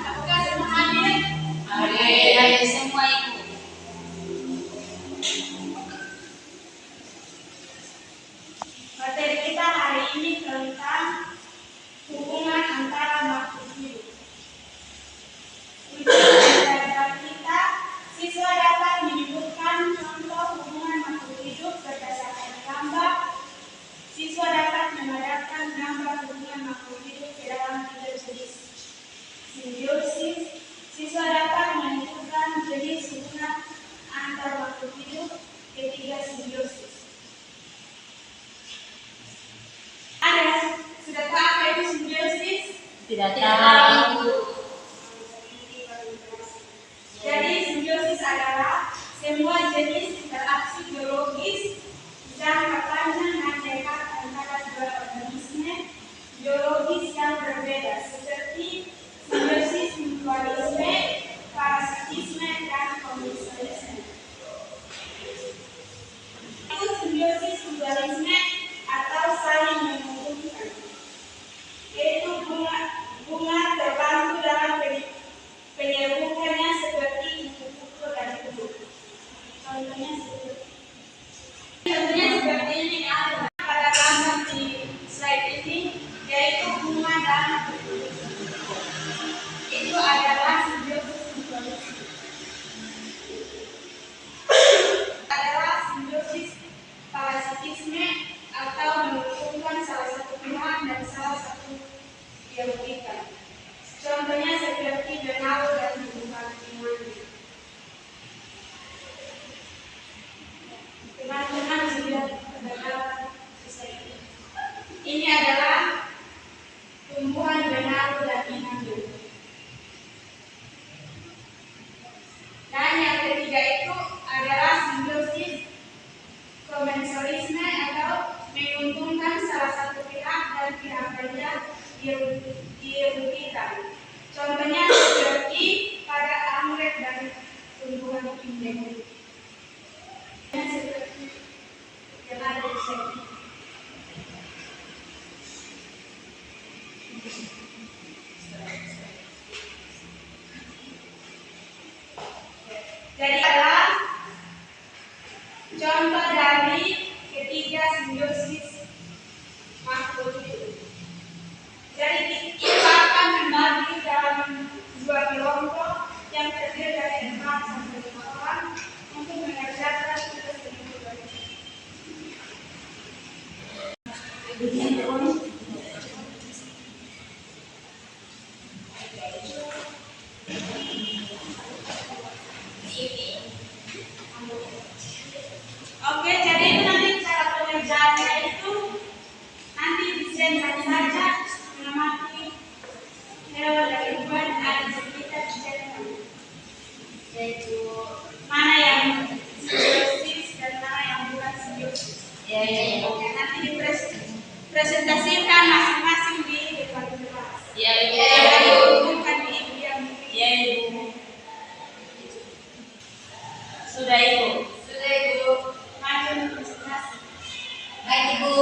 Apakah semua hadir? Hadir semua Ibu. Materi kita hari ini tentang hubungan antara makhluk hidup. Untuk pelajaran kita, siswa dapat menyebutkan contoh hubungan makhluk hidup berdasarkan gambar. Siswa dapat mengadakan gambar hubungan makhluk hidup ke dalam 3 jenis simbiosis. Siswa dapat menentukan jenis hubungan antar makhluk hidup ketiga simbiosis. Sudah tahu apa itu simbiosis? Tidak tahu. Jadi simbiosis adalah semua jenis interaksi biologis jangka panjang dan dekat antara dua organisme biologis yang berbeda seperti simbiosis mutualisme, parasitisme, dan komensalisme. Itu simbiosis mutualisme atau saling menguntungkan, yaitu bunga terbantu dalam penyerbukannya seperti kupu-kupu dan kupu. Contohnya seperti ini ada pada gambar di slide ini, yaitu bunga dan kupu-kupu. Itu adalah simbiosis mutualisme. Adalah simbiosis parasitisme atau menguntungkan salah satu pihak dan salah satu dirugikan. Contohnya seperti benalu dan hubungan. Teman-teman sudah mendengar ini adalah tumbuhan benalu dan inangnya. Dan yang ketiga itu adalah simbiosis komensalisme atau menguntungkan salah satu pihak dan pihak lainnya dirugikan. Contohnya seperti pada anggrek dan tumbuhan induk. Seperti yang ada di sini. Jadi adalah contoh dari ketiga simbiosis makhluk hidup. Jadi kita akan membagi dalam 2 kelompok yang terdiri dari 4 sampai 5 orang untuk mengerjakan tugas individual. Oke, jadi itu nanti cara pengerjaannya itu nanti desain saja mengamati hewan dan hewan ada sekitar desain, yaitu mana yang simbiosis dan mana yang bukan simbiosis. Oke, nanti dipresentasikan masing-masing di depan kelas. Bukan di ibu yang Ibu. Sudah Ibu. maju presentasi. Baik Ibu.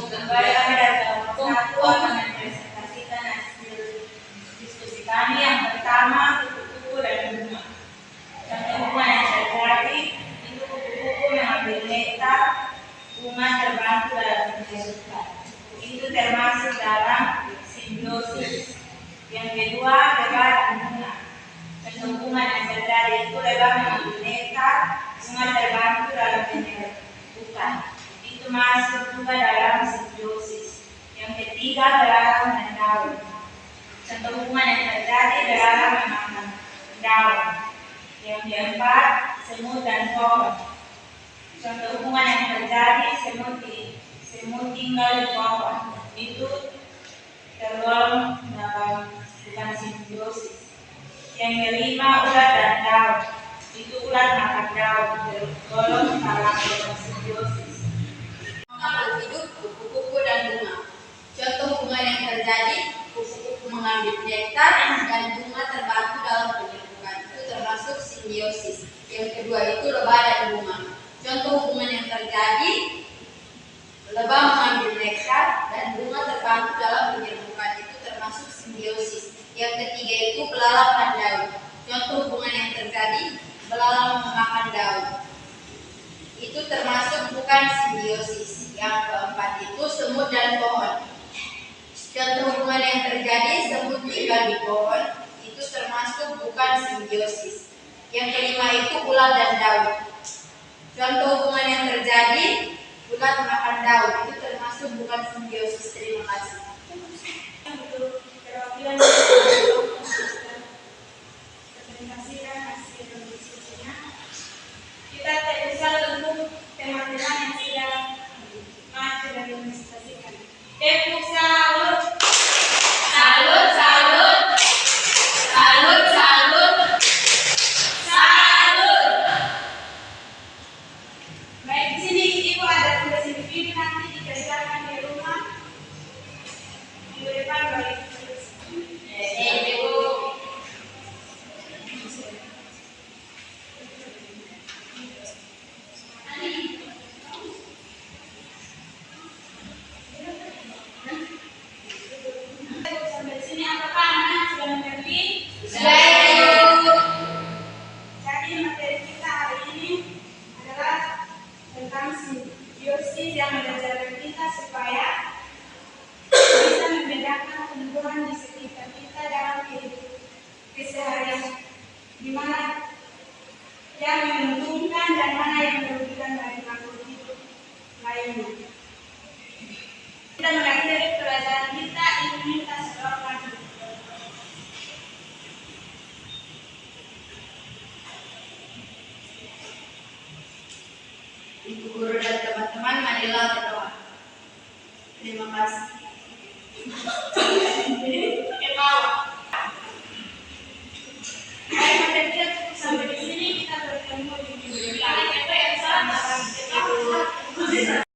Kembali kami datang untuk mempresentasikan hasil diskusi kami yang pertama kupu-kupu dan bunga. Contoh hubungan yang terjadi itu kupu-kupu mengambil nektar, bunga terbantu dalam menyerbukan. Itu termasuk dalam simbiosis. Yang kedua, lebah dan bunga. Contoh hubungan yang terjadi itu lebah mengambil nektar, bunga terbantu dalam menyerbukan. Itu masuk juga dalam simbiosis. Yang ketiga, belalang dan daun. Contoh hubungan yang terjadi belalang memakan daun. Yang keempat, semut dan pohon. Contoh hubungan yang terjadi semut tinggal di pohon. Itu tergolong dalam bukan simbiosis. Yang kelima, ulat dan daun. Itu ulat makan daun, tergolong dalam bukan simbiosis. Makhluk hidup terjadi, lebah mengambil nektar, dan bunga terbantu dalam menyembuhkan. Itu termasuk simbiosis. Yang ketiga itu belalang dan daun. Contoh hubungan yang terjadi, belalang memakan daun. Itu termasuk bukan simbiosis. Yang keempat itu semut dan pohon. Contoh hubungan yang terjadi, semut tinggal di pohon. Itu termasuk bukan simbiosis. Yang kelima itu ulat dan daun. Contoh hubungan yang terjadi, ulat makan daun. Itu termasuk bukan simbiosis. Terima kasih. Untuk perwakilan presentasikan hasil diskusinya. Kita tidak bisa tunggu teman-teman yang sudah maju dan presentasikan. Tepuk salut. Salut, salut. Salut, salut. Salut. Baik, di sini Ibu ada tugas individu nanti dikerjakan di rumah. Minggu depan baik. Ibu. Sampai sini apakah anak sudah mengerti? Jadi materi kita hari ini adalah tentang simbiosis yang mengajarkan kita supaya bisa membedakan tumbuhan di sekitar kita dalam kehidupan keseharian, di mana yang menguntungkan dan mana yang merugikan bagi makhluk hidup lainnya. Kita mengakhiri pelajaran kita, Ibu minta sedoakan. Ibu guru dan teman-teman, marilah berdoa. Terima kasih.